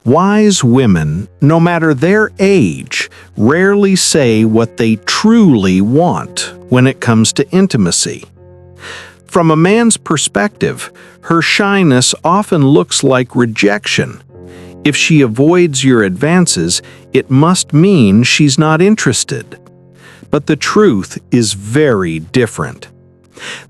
Wise women, no matter their age, rarely say what they truly want when it comes to intimacy. From a man's perspective, her shyness often looks like rejection. If she avoids your advances, it must mean she's not interested. But the truth is very different.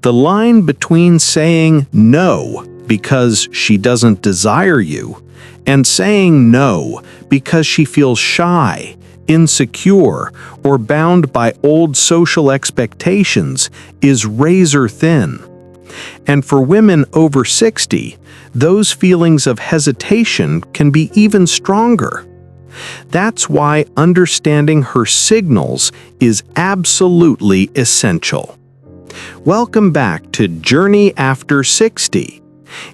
The line between saying no because she doesn't desire you and saying no because she feels shy, insecure, or bound by old social expectations is razor thin. And for women over 60, those feelings of hesitation can be even stronger. That's why understanding her signals is absolutely essential. Welcome back to Journey After 60.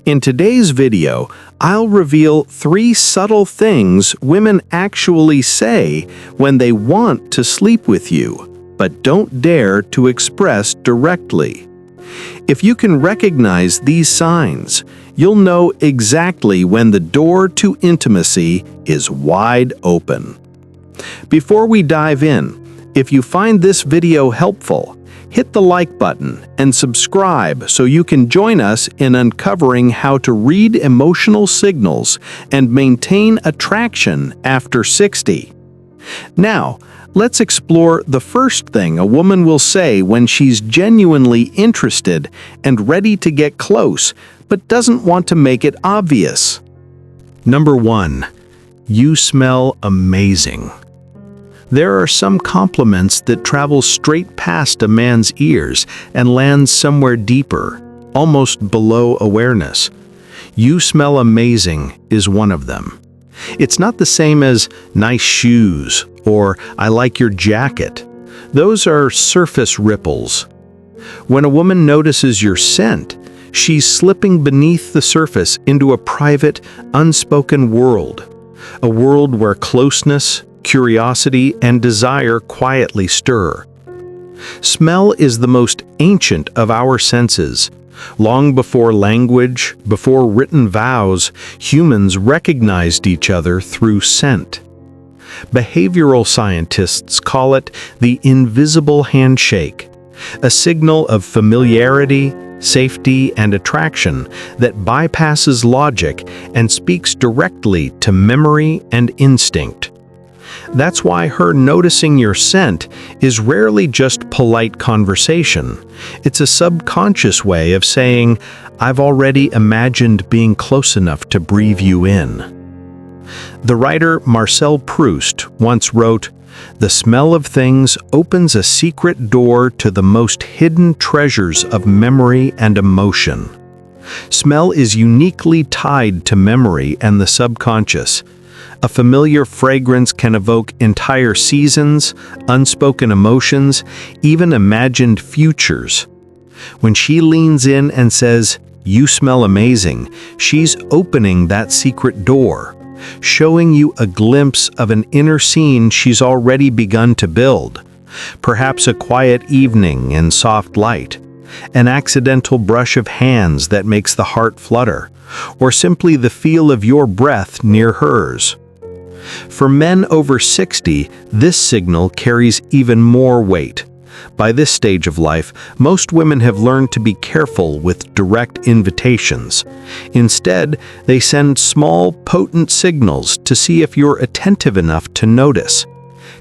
In today's video, I'll reveal 3 subtle things women actually say when they want to sleep with you, but don't dare to express directly. If you can recognize these signs, you'll know exactly when the door to intimacy is wide open. Before we dive in, if you find this video helpful, hit the like button and subscribe so you can join us in uncovering how to read emotional signals and maintain attraction after 60. Now, let's explore the first thing a woman will say when she's genuinely interested and ready to get close, but doesn't want to make it obvious. Number 1. You smell amazing. There are some compliments that travel straight past a man's ears and land somewhere deeper, almost below awareness. You smell amazing is one of them. It's not the same as nice shoes or I like your jacket. Those are surface ripples. When a woman notices your scent, she's slipping beneath the surface into a private, unspoken world. A world where closeness, curiosity, and desire quietly stir. Smell is the most ancient of our senses. Long before language, before written vows, humans recognized each other through scent. Behavioral scientists call it the invisible handshake, a signal of familiarity, safety, and attraction that bypasses logic and speaks directly to memory and instinct. That's why her noticing your scent is rarely just polite conversation. It's a subconscious way of saying, I've already imagined being close enough to breathe you in. The writer Marcel Proust once wrote, "The smell of things opens a secret door to the most hidden treasures of memory and emotion." Smell is uniquely tied to memory and the subconscious. A familiar fragrance can evoke entire seasons, unspoken emotions, even imagined futures. When she leans in and says, "You smell amazing," she's opening that secret door, showing you a glimpse of an inner scene she's already begun to build. Perhaps a quiet evening in soft light, an accidental brush of hands that makes the heart flutter, or simply the feel of your breath near hers. For men over 60, this signal carries even more weight. By this stage of life, most women have learned to be careful with direct invitations. Instead, they send small, potent signals to see if you're attentive enough to notice.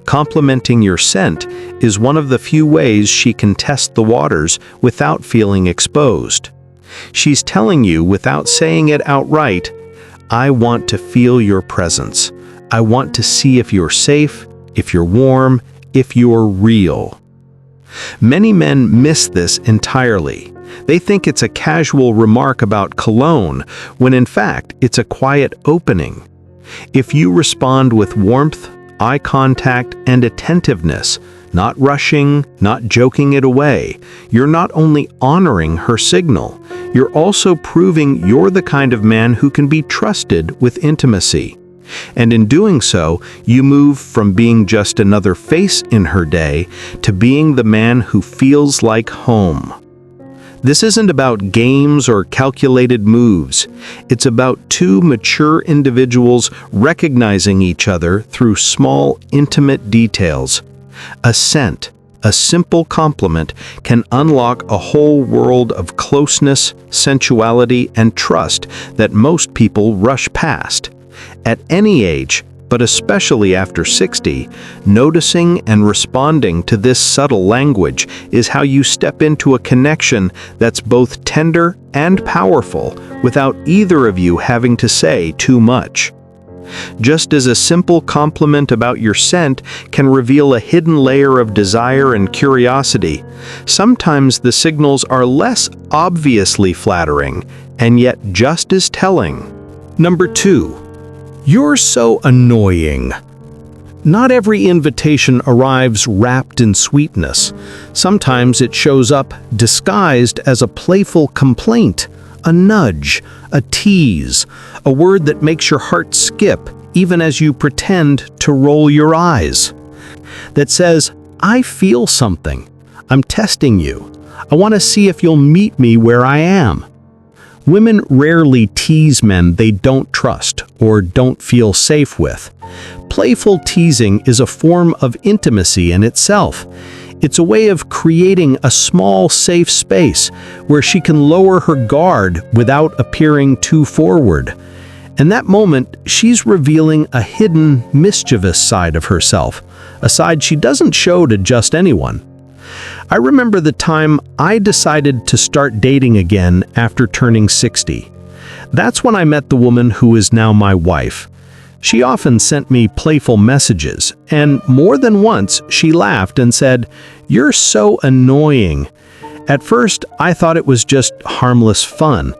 Complimenting your scent is one of the few ways she can test the waters without feeling exposed. She's telling you without saying it outright, "I want to feel your presence. I want to see if you're safe, if you're warm, if you're real." Many men miss this entirely. They think it's a casual remark about cologne, when in fact it's a quiet opening. If you respond with warmth, eye contact, and attentiveness, not rushing, not joking it away, you're not only honoring her signal, you're also proving you're the kind of man who can be trusted with intimacy. And in doing so, you move from being just another face in her day to being the man who feels like home. This isn't about games or calculated moves. It's about two mature individuals recognizing each other through small, intimate details. A scent, a simple compliment, can unlock a whole world of closeness, sensuality, and trust that most people rush past. At any age, but especially after 60, noticing and responding to this subtle language is how you step into a connection that's both tender and powerful without either of you having to say too much. Just as a simple compliment about your scent can reveal a hidden layer of desire and curiosity, sometimes the signals are less obviously flattering and yet just as telling. Number 2. You're so annoying. Not every invitation arrives wrapped in sweetness. Sometimes it shows up disguised as a playful complaint, a nudge, a tease, a word that makes your heart skip even as you pretend to roll your eyes. That says, I feel something. I'm testing you. I want to see if you'll meet me where I am. Women rarely tease men they don't trust or don't feel safe with. Playful teasing is a form of intimacy in itself. It's a way of creating a small, safe space where she can lower her guard without appearing too forward. In that moment, she's revealing a hidden, mischievous side of herself, a side she doesn't show to just anyone. I remember the time I decided to start dating again after turning 60. That's when I met the woman who is now my wife. She often sent me playful messages, and more than once she laughed and said, "You're so annoying." At first, I thought it was just harmless fun.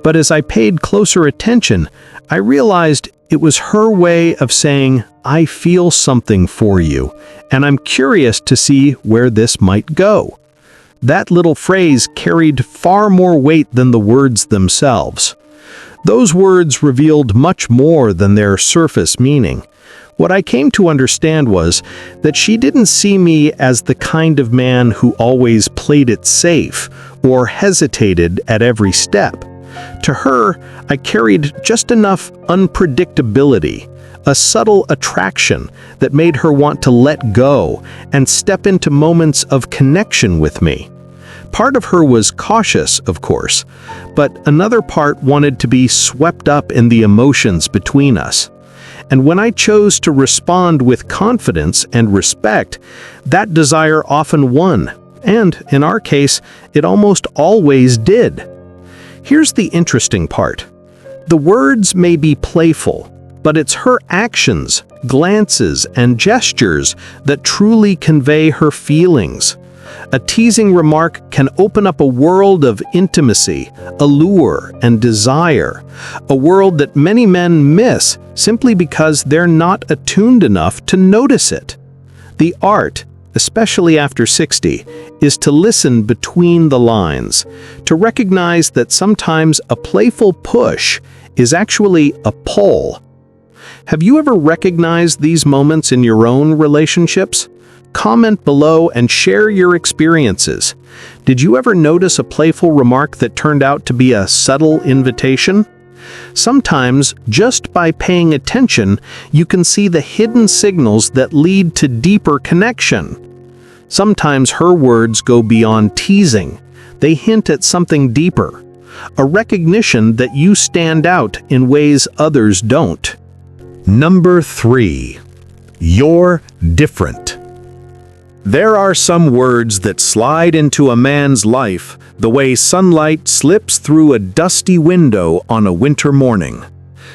But as I paid closer attention, I realized it was her way of saying, I feel something for you, and I'm curious to see where this might go. That little phrase carried far more weight than the words themselves. Those words revealed much more than their surface meaning. What I came to understand was that she didn't see me as the kind of man who always played it safe or hesitated at every step. To her, I carried just enough unpredictability, a subtle attraction that made her want to let go and step into moments of connection with me. Part of her was cautious, of course, but another part wanted to be swept up in the emotions between us. And when I chose to respond with confidence and respect, that desire often won, and in our case, it almost always did. Here's the interesting part. The words may be playful, but it's her actions, glances, and gestures that truly convey her feelings. A teasing remark can open up a world of intimacy, allure, and desire, a world that many men miss simply because they're not attuned enough to notice it. The art, especially after 60, is to listen between the lines, to recognize that sometimes a playful push is actually a pull. Have you ever recognized these moments in your own relationships? Comment below and share your experiences. Did you ever notice a playful remark that turned out to be a subtle invitation? Sometimes, just by paying attention, you can see the hidden signals that lead to deeper connection. Sometimes her words go beyond teasing. They hint at something deeper, a recognition that you stand out in ways others don't. Number 3. You're different. There are some words that slide into a man's life the way sunlight slips through a dusty window on a winter morning.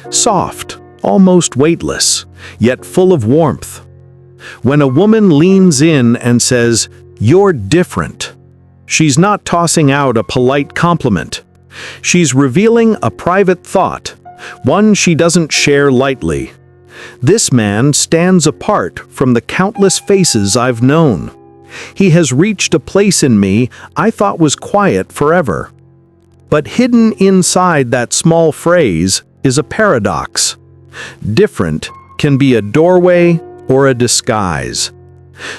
Soft, almost weightless, yet full of warmth. When a woman leans in and says, "You're different," she's not tossing out a polite compliment. She's revealing a private thought, one she doesn't share lightly. This man stands apart from the countless faces I've known. He has reached a place in me I thought was quiet forever. But hidden inside that small phrase is a paradox. Different can be a doorway or a disguise.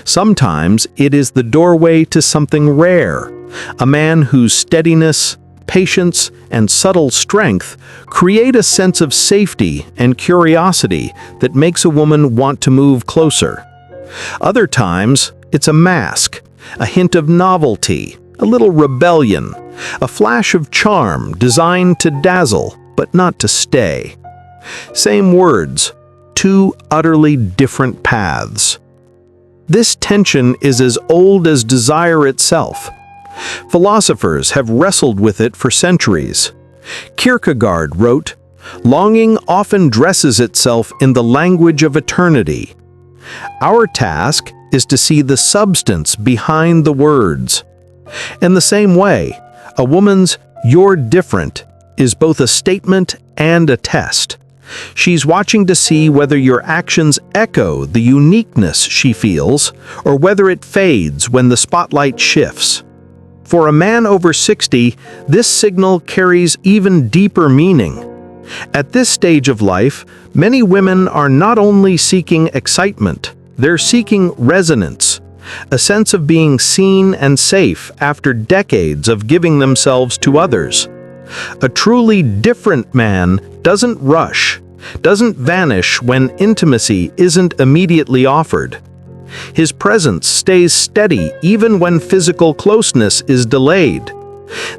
Sometimes it is the doorway to something rare, A man whose steadiness, patience, and subtle strength create a sense of safety and curiosity that makes a woman want to move closer. Other times, it's a mask, a hint of novelty, a little rebellion, a flash of charm designed to dazzle but not to stay. Same words, two utterly different paths. This tension is as old as desire itself. Philosophers have wrestled with it for centuries. Kierkegaard wrote, "Longing often dresses itself in the language of eternity." Our task is to see the substance behind the words. In the same way, a woman's "you're different" is both a statement and a test. She's watching to see whether your actions echo the uniqueness she feels, or whether it fades when the spotlight shifts. For a man over 60, this signal carries even deeper meaning. At this stage of life, many women are not only seeking excitement, they're seeking resonance, a sense of being seen and safe after decades of giving themselves to others. A truly different man doesn't rush, doesn't vanish when intimacy isn't immediately offered. His presence stays steady even when physical closeness is delayed.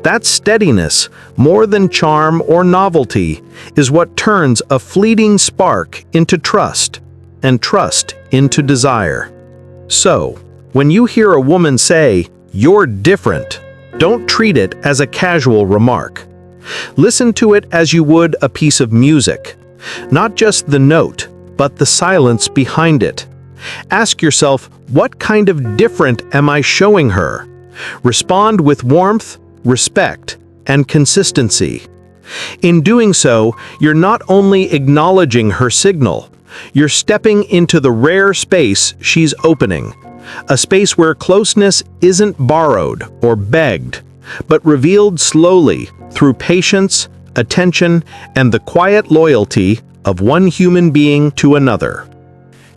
That steadiness, more than charm or novelty, is what turns a fleeting spark into trust, and trust into desire. So, when you hear a woman say, "You're different," don't treat it as a casual remark. Listen to it as you would a piece of music. Not just the note, but the silence behind it. Ask yourself, what kind of different am I showing her? Respond with warmth, respect, and consistency. In doing so, you're not only acknowledging her signal, you're stepping into the rare space she's opening. A space where closeness isn't borrowed or begged, but revealed slowly through patience, attention, and the quiet loyalty of one human being to another.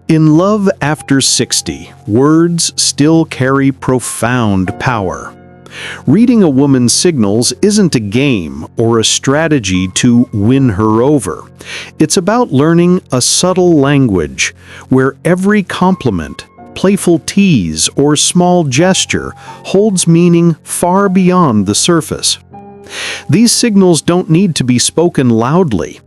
In love after 60, words still carry profound power. Reading a woman's signals isn't a game or a strategy to win her over. It's about learning a subtle language where every compliment, playful tease, or small gesture holds meaning far beyond the surface. These signals don't need to be spoken loudly.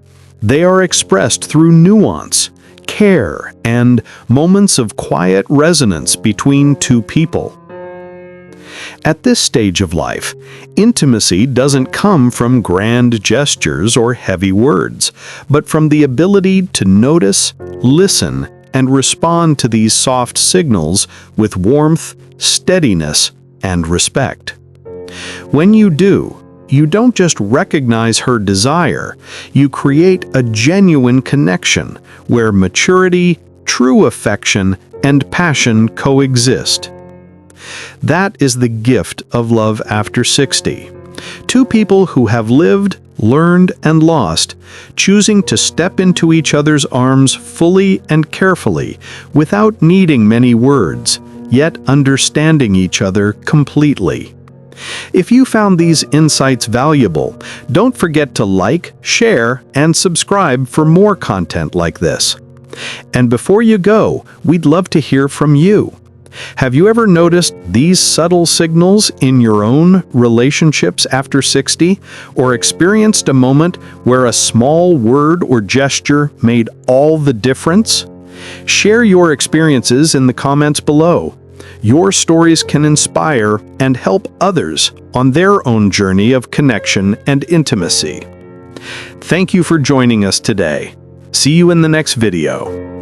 They are expressed through nuance, care, and moments of quiet resonance between two people. At this stage of life, intimacy doesn't come from grand gestures or heavy words, but from the ability to notice, listen, and respond to these soft signals with warmth, steadiness, and respect. When you do, you don't just recognize her desire, you create a genuine connection where maturity, true affection, and passion coexist. That is the gift of love after 60. Two people who have lived, learned, and lost, choosing to step into each other's arms fully and carefully without needing many words, yet understanding each other completely. If you found these insights valuable, don't forget to like, share, and subscribe for more content like this. And before you go, we'd love to hear from you. Have you ever noticed these subtle signals in your own relationships after 60, or experienced a moment where a small word or gesture made all the difference? Share your experiences in the comments below. Your stories can inspire and help others on their own journey of connection and intimacy. Thank you for joining us today. See you in the next video.